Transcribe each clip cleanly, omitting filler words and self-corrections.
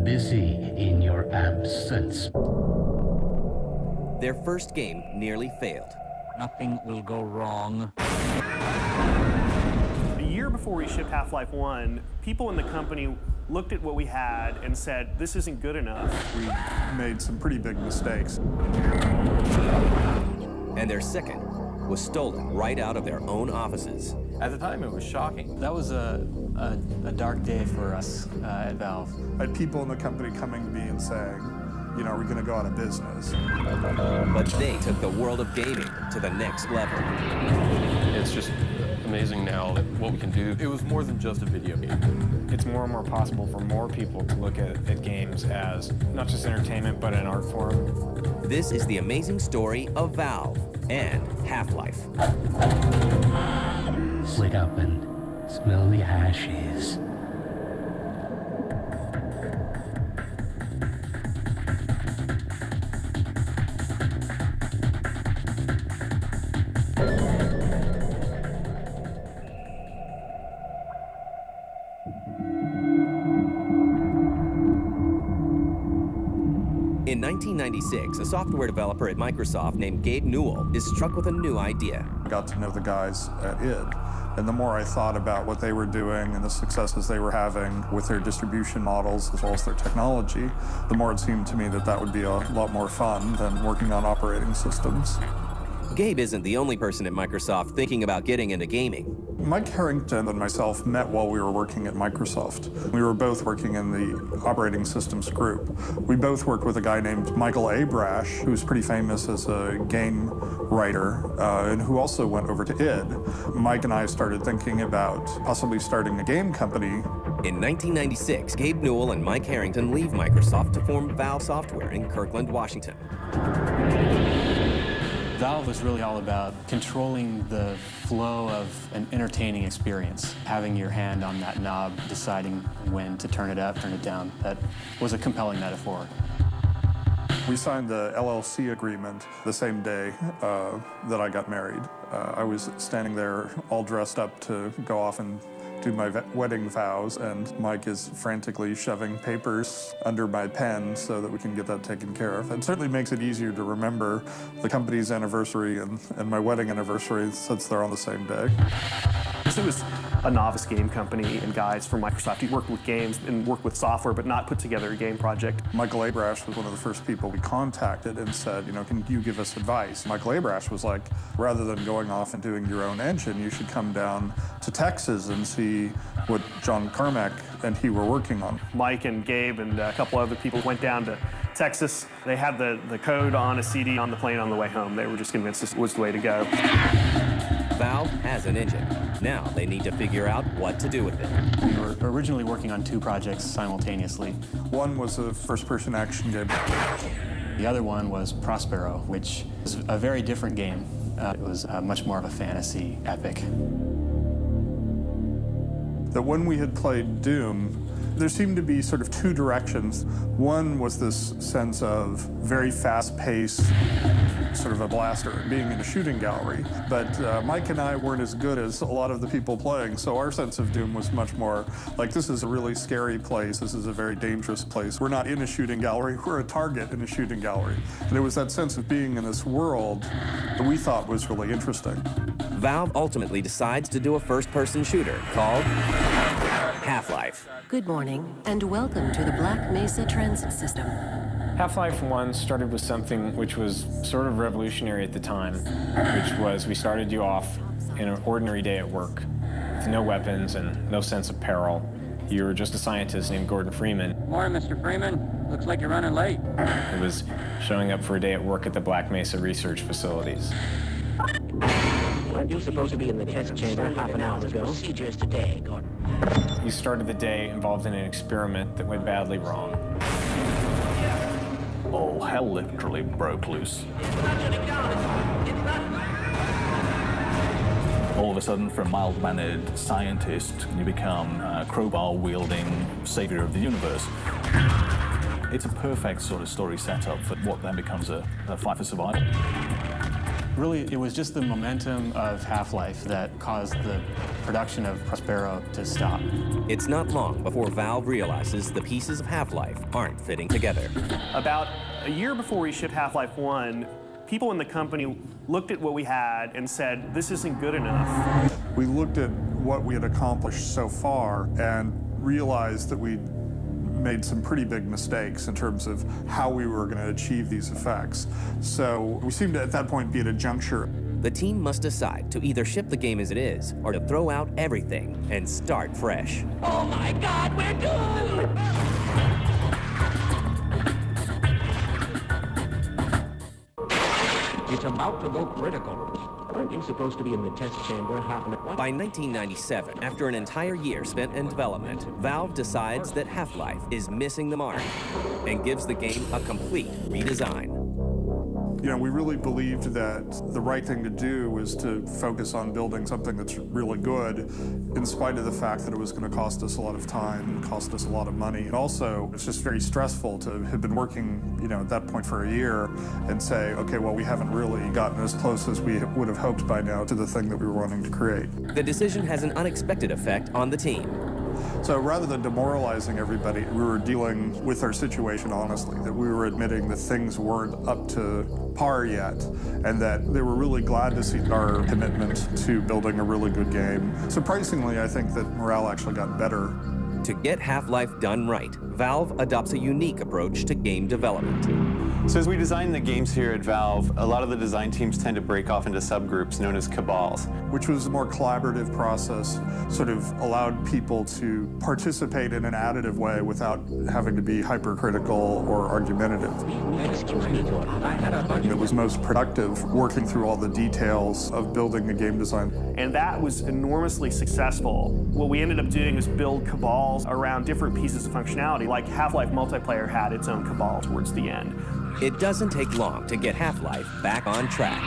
busy in your absence. Their first game nearly failed. Nothing will go wrong. A year before we shipped Half-Life 1, people in the company looked at what we had and said, this isn't good enough. We made some pretty big mistakes. And their second was stolen right out of their own offices. At the time, it was shocking. That was a dark day for us at Valve. I had people in the company coming to me and saying, you know, are we going to go out of business? But they took the world of gaming to the next level. It's just amazing now that what we can do. It was more than just a video game. It's more and more possible for more people to look at games as not just entertainment, but an art form. This is the amazing story of Valve and Half-Life. Wake up and smell the ashes. In 1996, a software developer at Microsoft named Gabe Newell is struck with a new idea. I got to know the guys at id, and the more I thought about what they were doing and the successes they were having with their distribution models as well as their technology, the more it seemed to me that that would be a lot more fun than working on operating systems. Gabe isn't the only person at Microsoft thinking about getting into gaming. Mike Harrington and myself met while we were working at Microsoft. We were both working in the operating systems group. We both worked with a guy named Michael Abrash, who's pretty famous as a game writer, and who also went over to id. Mike and I started thinking about possibly starting a game company. In 1996, Gabe Newell and Mike Harrington leave Microsoft to form Valve Software in Kirkland, Washington. Valve was really all about controlling the flow of an entertaining experience. Having your hand on that knob, deciding when to turn it up, turn it down. That was a compelling metaphor. We signed the LLC agreement the same day that I got married. I was standing there all dressed up to go off and do my wedding vows, and Mike is frantically shoving papers under my pen so that we can get that taken care of. It certainly makes it easier to remember the company's anniversary and my wedding anniversary since they're on the same day. It was a novice game company, and guys from Microsoft who worked with games and worked with software, but not put together a game project. Michael Abrash was one of the first people we contacted and said, you know, can you give us advice? Michael Abrash was like, rather than going off and doing your own engine, you should come down to Texas and see what John Carmack and he were working on. Mike and Gabe and a couple other people went down to Texas. They had the code on a CD on the plane on the way home. They were just convinced this was the way to go. Valve has an engine. Now they need to figure out what to do with it. We were originally working on two projects simultaneously. One was a first-person action game. The other one was Prospero, which is a very different game. It was much more of a fantasy epic. That when we had played Doom, there seemed to be sort of two directions. One was this sense of very fast-paced, sort of a blaster, being in a shooting gallery. But Mike and I weren't as good as a lot of the people playing, so our sense of Doom was much more like, this is a really scary place, this is a very dangerous place. We're not in a shooting gallery, we're a target in a shooting gallery. And it was that sense of being in this world that we thought was really interesting. Valve ultimately decides to do a first-person shooter called Half-Life. Good morning, and welcome to the Black Mesa Transit System. Half-Life 1 started with something which was sort of revolutionary at the time, which was we started you off in an ordinary day at work with no weapons and no sense of peril. You were just a scientist named Gordon Freeman. Morning, Mr. Freeman. Looks like you're running late. It was showing up for a day at work at the Black Mesa research facilities. Weren't you supposed to be in the test chamber half an hour ago? Procedures today, Gordon. You started the day involved in an experiment that went badly wrong. Oh, hell literally broke loose. All of a sudden, from mild-mannered scientist, you become a crowbar-wielding savior of the universe. It's a perfect sort of story setup for what then becomes a fight for survival. Really, it was just the momentum of Half-Life that caused the production of Prospero to stop. It's not long before Valve realizes the pieces of Half-Life aren't fitting together. About a year before we shipped Half-Life 1, people in the company looked at what we had and said, this isn't good enough. We looked at what we had accomplished so far and realized that we'd made some pretty big mistakes in terms of how we were going to achieve these effects. So we seemed to, at that point, be at a juncture. The team must decide to either ship the game as it is or to throw out everything and start fresh. Oh my God, we're doomed! It's about to go critical. Aren't you supposed to be in the test chamber half an hour? By 1997, after an entire year spent in development, Valve decides that Half-Life is missing the mark and gives the game a complete redesign. You know, we really believed that the right thing to do was to focus on building something that's really good, in spite of the fact that it was going to cost us a lot of time and cost us a lot of money. And also, it's just very stressful to have been working, you know, at that point for a year and say, okay, well, we haven't really gotten as close as we would have hoped by now to the thing that we were wanting to create. The decision has an unexpected effect on the team. So rather than demoralizing everybody, we were dealing with our situation honestly, that we were admitting that things weren't up to par yet, and that they were really glad to see our commitment to building a really good game. Surprisingly, I think that morale actually got better. To get Half-Life done right, Valve adopts a unique approach to game development. So as we design the games here at Valve, a lot of the design teams tend to break off into subgroups known as cabals. Which was a more collaborative process, sort of allowed people to participate in an additive way without having to be hypercritical or argumentative. It was most productive working through all the details of building a game design. And that was enormously successful. What we ended up doing was build cabals around different pieces of functionality, like Half-Life multiplayer had its own cabal towards the end. It doesn't take long to get Half-Life back on track.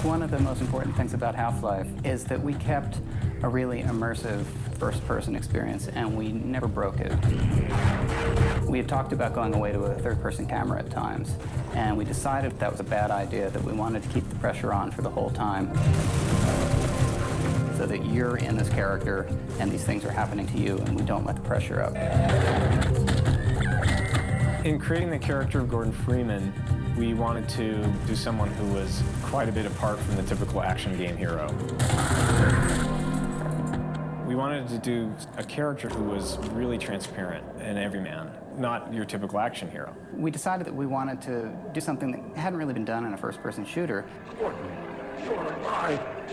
One of the most important things about Half-Life is that we kept a really immersive first-person experience, and we never broke it. We had talked about going away to a third-person camera at times, and we decided that was a bad idea, that we wanted to keep the pressure on for the whole time, so that you're in this character, and these things are happening to you, and we don't let the pressure up. In creating the character of Gordon Freeman, we wanted to do someone who was quite a bit apart from the typical action game hero. We wanted to do a character who was really transparent and everyman, not your typical action hero. We decided that we wanted to do something that hadn't really been done in a first-person shooter.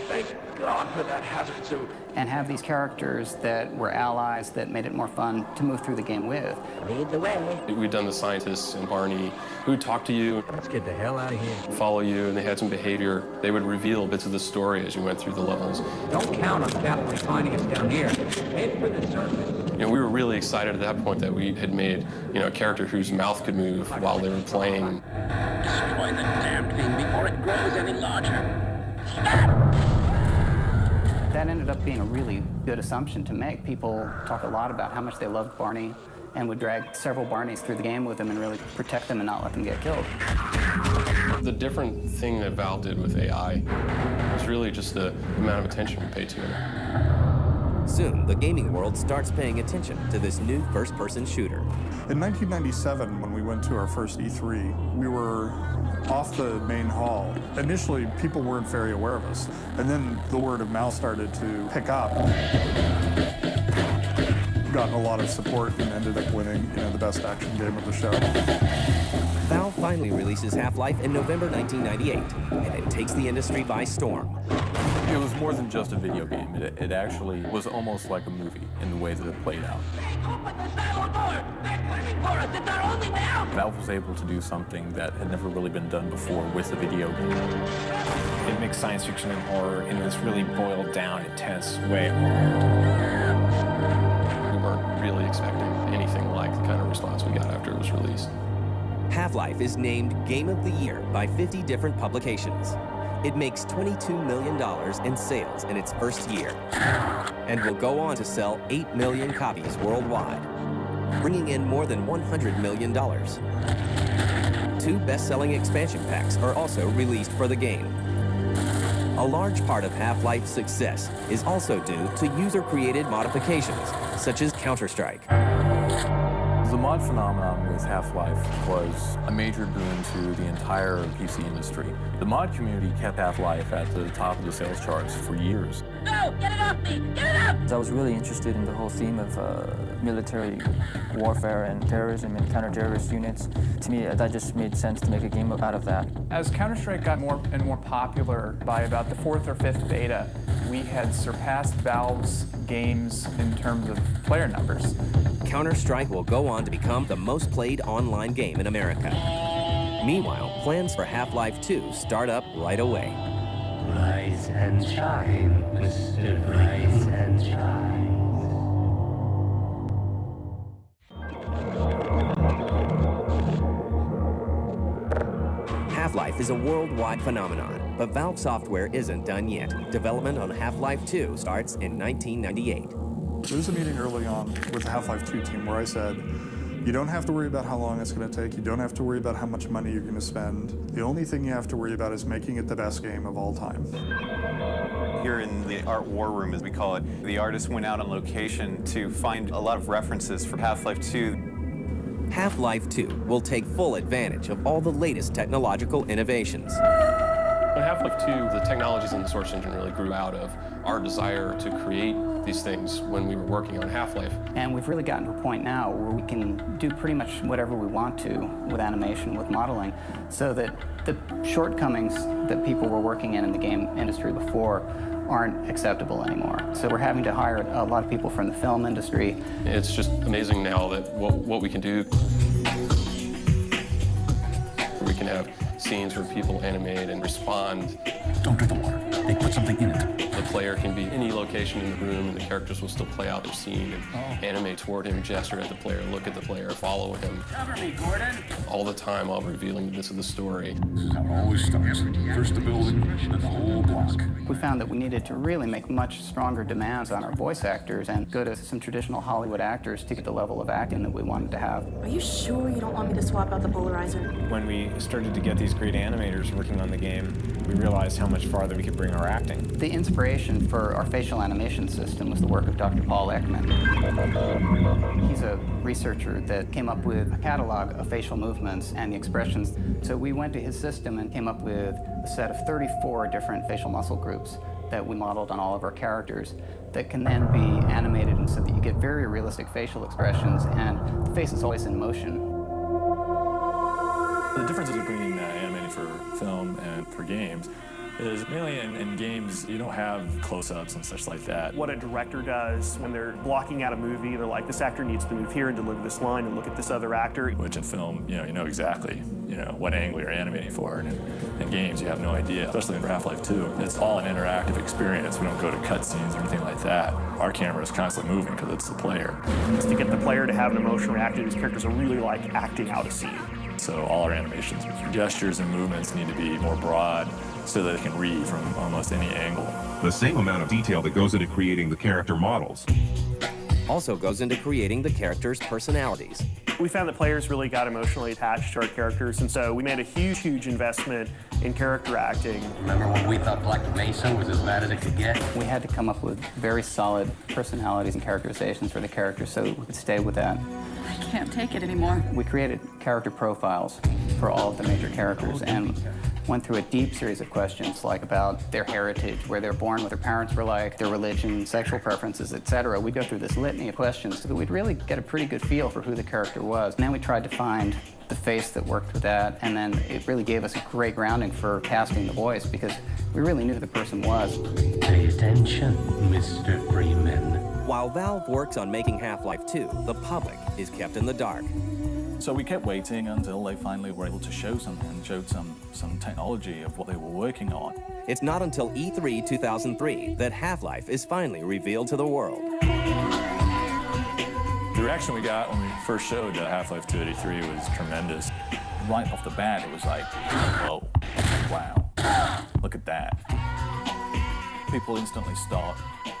Thank God for that hazard suit. And have these characters that were allies that made it more fun to move through the game with. Lead the way. We'd done the scientists and Barney who would talk to you. Let's get the hell out of here. Follow you, and they had some behavior. They would reveal bits of the story as you went through the levels. Don't count on Callaway finding us down here. Head for the surface. You know, we were really excited at that point that we had made, you know, a character whose mouth could move while they were playing. Destroy the damn thing before it grows any larger. That ended up being a really good assumption to make. People talk a lot about how much they loved Barney and would drag several Barneys through the game with them and really protect them and not let them get killed. The different thing that Valve did with AI was really just the amount of attention we paid to it. Soon, the gaming world starts paying attention to this new first-person shooter. In 1997, when we went to our first E3, we were off the main hall. Initially, people weren't very aware of us, and then the word of mouth started to pick up. Gotten a lot of support and ended up winning, you know, the best action game of the show. Valve finally releases Half-Life in November 1998, and it takes the industry by storm. It was more than just a video game. It actually was almost like a movie in the way that it played out. Valve was able to do something that had never really been done before with a video game. It mixed science fiction and horror in this really boiled down, intense way. We weren't really expecting anything like the kind of response we got after it was released. Half-Life is named Game of the Year by 50 different publications. It makes $22 million in sales in its first year, and will go on to sell 8 million copies worldwide, bringing in more than $100 million. 2 best-selling expansion packs are also released for the game. A large part of Half-Life's success is also due to user-created modifications, such as Counter-Strike. The mod phenomenon with Half-Life was a major boon to the entire PC industry. The mod community kept Half-Life at the top of the sales charts for years. No! Get it off me! Get it off! I was really interested in the whole theme of military warfare and terrorism and counter-terrorist units. To me, that just made sense to make a game out of that. As Counter-Strike got more and more popular, by about the 4th or 5th beta, we had surpassed Valve's games in terms of player numbers. Counter-Strike will go on to become the most played online game in America. Meanwhile, plans for Half-Life 2 start up right away. Rise and shine, Mr. Rise and shine. Half-Life is a worldwide phenomenon, but Valve Software isn't done yet. Development on Half-Life 2 starts in 1998. There was a meeting early on with the Half-Life 2 team where I said, you don't have to worry about how long it's going to take. You don't have to worry about how much money you're going to spend. The only thing you have to worry about is making it the best game of all time. Here in the art war room, as we call it, the artists went out on location to find a lot of references for Half-Life 2. Half-Life 2 will take full advantage of all the latest technological innovations. In Half-Life 2, the technologies in the source engine really grew out of our desire to create these things when we were working on Half-Life. And we've really gotten to a point now where we can do pretty much whatever we want to with animation, with modeling, so that the shortcomings that people were working in the game industry before aren't acceptable anymore. So we're having to hire a lot of people from the film industry. It's just amazing now that what we can do. We can have scenes where people animate and respond. Don't drink the water. They put something in it. The player can be any location in the room, and the characters will still play out their scene and animate toward him, gesture at the player, look at the player, follow him. Cover me, Gordon! All the time while revealing bits of the story. This is how it always starts. First the building, then the whole block. We found that we needed to really make much stronger demands on our voice actors and go to some traditional Hollywood actors to get the level of acting that we wanted to have. Are you sure you don't want me to swap out the polarizer? When we started to get these great animators working on the game, we realized how much farther we could bring our acting. The inspiration for our facial animation system was the work of Dr. Paul Ekman. He's a researcher that came up with a catalog of facial movements and the expressions. So we went to his system and came up with a set of 34 different facial muscle groups that we modeled on all of our characters that can then be animated and so that you get very realistic facial expressions and the face is always in motion. The difference between animating for film and for games is mainly in games, you don't have close-ups and such like that. What a director does when they're blocking out a movie, they're like, this actor needs to move here and deliver this line and look at this other actor. Which in film, you know exactly, what angle you're animating for. And in games, you have no idea, especially in Half-Life 2. It's all an interactive experience. We don't go to cutscenes or anything like that. Our camera is constantly moving because it's the player. It's to get the player to have an emotional reaction. These characters are really like acting out a scene. So all our animations, gestures and movements need to be more broad so that it can read from almost any angle. The same amount of detail that goes into creating the character models also goes into creating the characters' personalities. We found that players really got emotionally attached to our characters, and so we made a huge investment in character acting. Remember when we thought Black Mesa was as bad as it could get? We had to come up with very solid personalities and characterizations for the characters so we could stay with that. I can't take it anymore. We created character profiles for all of the major characters and went through a deep series of questions like about their heritage, where they're born, what their parents were like, their religion, sexual preferences, etc. We'd go through this litany of questions so that we'd really get a pretty good feel for who the character was. And then we tried to find the face that worked with that, and then it really gave us a great grounding for casting the voice because we really knew who the person was. Pay attention, Mr. Freeman. While Valve works on making Half-Life 2, the public is kept in the dark. So we kept waiting until they finally were able to show something and showed some technology of what they were working on. It's not until E3 2003 that Half-Life is finally revealed to the world. The reaction we got when we first showed Half-Life 2 at E3 was tremendous. Right off the bat, it was like, whoa, wow, look at that. People instantly start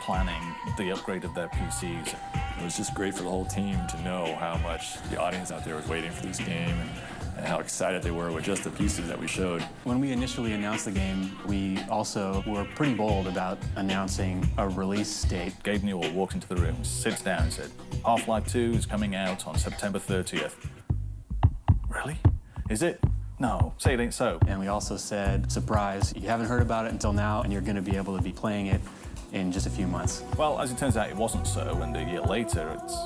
planning the upgrade of their PCs. It was just great for the whole team to know how much the audience out there was waiting for this game and how excited they were with just the pieces that we showed. When we initially announced the game, we also were pretty bold about announcing a release date. Gabe Newell walked into the room, sits down and said, Half-Life 2 is coming out on September 30th. Really? Is it? No, say it ain't so. And we also said, surprise, you haven't heard about it until now, and you're going to be able to be playing it in just a few months. Well, as it turns out, it wasn't so, and a year later, it's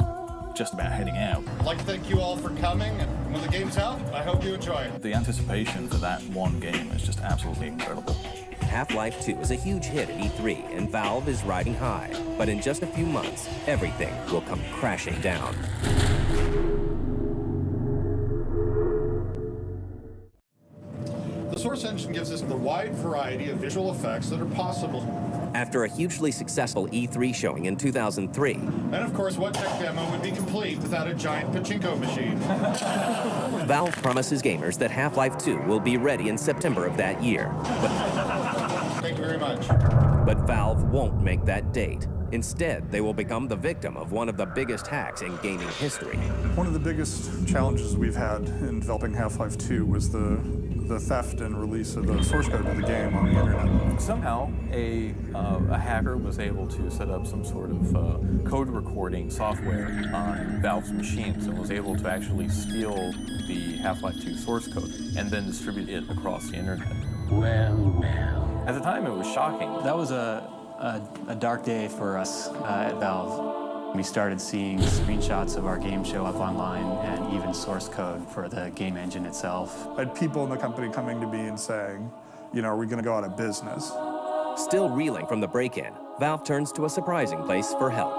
just about heading out. I'd like to thank you all for coming, and when the game's out, I hope you enjoy it. The anticipation for that one game is just absolutely incredible. Half-Life 2 is a huge hit at E3, and Valve is riding high. But in just a few months, everything will come crashing down. The Source engine gives us the wide variety of visual effects that are possible. After a hugely successful E3 showing in 2003. And of course, what tech demo would be complete without a giant pachinko machine? Valve promises gamers that Half-Life 2 will be ready in September of that year. Thank you very much. But Valve won't make that date. Instead, they will become the victim of one of the biggest hacks in gaming history. One of the biggest challenges we've had in developing Half-Life 2 was the theft and release of the source code of the game on the internet. Somehow, a hacker was able to set up some sort of code recording software on Valve's machines and was able to actually steal the Half-Life 2 source code and then distribute it across the internet. Well. At the time, it was shocking. That was a dark day for us at Valve. We started seeing screenshots of our game show up online and even source code for the game engine itself. I had people in the company coming to me and saying, you know, are we going to go out of business? Still reeling from the break-in, Valve turns to a surprising place for help.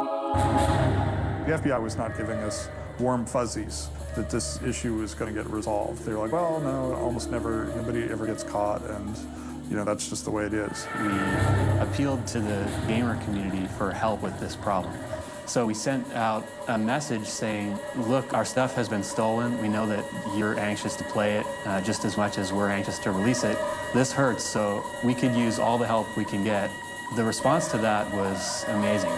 The FBI was not giving us warm fuzzies that this issue was going to get resolved. They were like, well, no, almost never, nobody ever gets caught, and you know, that's just the way it is. We appealed to the gamer community for help with this problem. So we sent out a message saying, look, our stuff has been stolen. We know that you're anxious to play it just as much as we're anxious to release it. This hurts, so we could use all the help we can get. The response to that was amazing.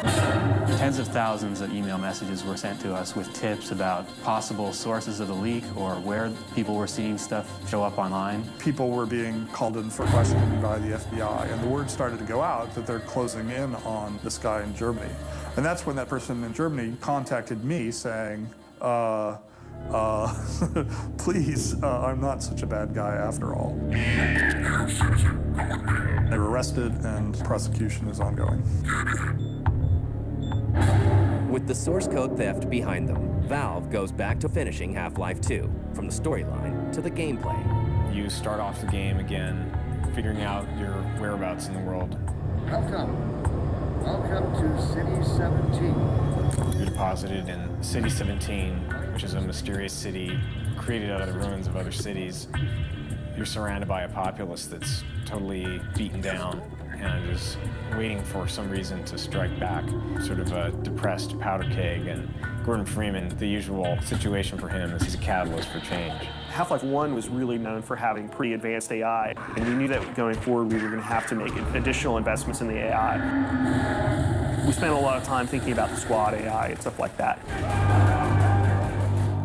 Tens of thousands of email messages were sent to us with tips about possible sources of the leak or where people were seeing stuff show up online. People were being called in for questioning by the FBI, and the word started to go out that they're closing in on this guy in Germany. And that's when that person in Germany contacted me saying, please, I'm not such a bad guy after all. They were arrested and prosecution is ongoing. With the source code theft behind them, Valve goes back to finishing Half-Life 2, from the storyline to the gameplay. You start off the game again, figuring out your whereabouts in the world. Welcome to City 17. You're deposited in City 17, which is a mysterious city created out of the ruins of other cities. You're surrounded by a populace that's totally beaten down and is waiting for some reason to strike back. Sort of a depressed powder keg, and Gordon Freeman, the usual situation for him is he's a catalyst for change. Half-Life 1 was really known for having pretty advanced AI, and we knew that going forward we were going to have to make additional investments in the AI. We spent a lot of time thinking about the squad AI and stuff like that.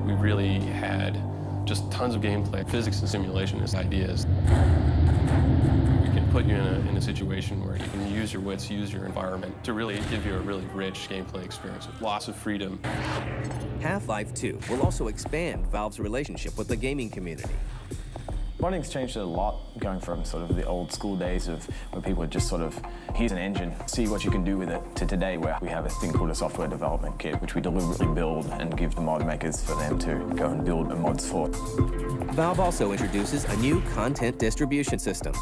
We really had just tons of gameplay, physics and simulation as ideas. We can put you in a situation where you can use your wits, use your environment to really give you a really rich gameplay experience with lots of freedom. Half-Life 2 will also expand Valve's relationship with the gaming community. Modding's changed a lot, going from sort of the old school days of where people would just sort of, here's an engine, see what you can do with it, to today where we have a thing called a software development kit, which we deliberately build and give the mod makers for them to go and build mods for. Valve also introduces a new content distribution system.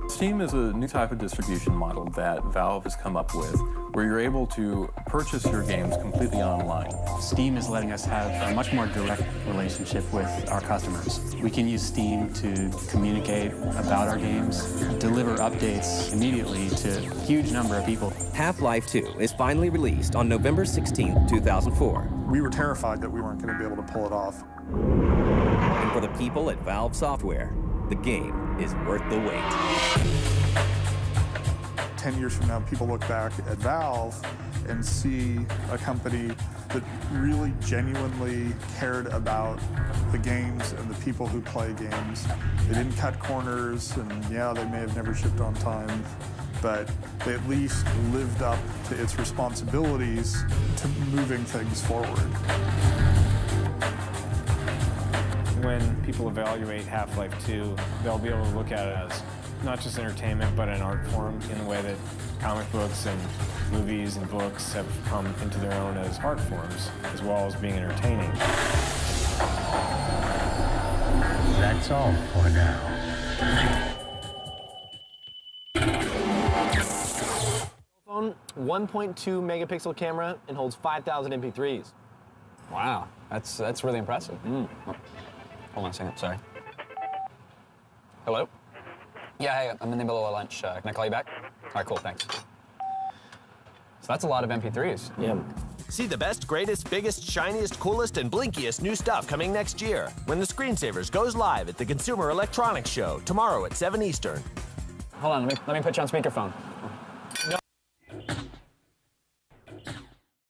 Steam is a new type of distribution model that Valve has come up with, where you're able to purchase your games completely online. Steam is letting us have a much more direct relationship with our customers. We can use Steam to communicate about our games, deliver updates immediately to a huge number of people. Half-Life 2 is finally released on November 16, 2004. We were terrified that we weren't going to be able to pull it off. And for the people at Valve Software, the game is worth the wait. 10 years from now, people look back at Valve and see a company that really genuinely cared about the games and the people who play games. They didn't cut corners, and yeah, they may have never shipped on time, but they at least lived up to its responsibilities to moving things forward. When people evaluate Half-Life 2, they'll be able to look at it as not just entertainment, but an art form in the way that comic books and movies and books have come into their own as art forms, as well as being entertaining. That's all for now. Phone, 1.2 megapixel camera and holds 5,000 MP3s. Wow, that's really impressive. Hold on a second, sorry. Hello? Yeah, hey, I'm in the middle of lunch. Can I call you back? All right, cool, thanks. So that's a lot of MP3s. Yeah. See the best, greatest, biggest, shiniest, coolest, and blinkiest new stuff coming next year when the Screensavers goes live at the Consumer Electronics Show tomorrow at 7 Eastern. Hold on, let me put you on speakerphone.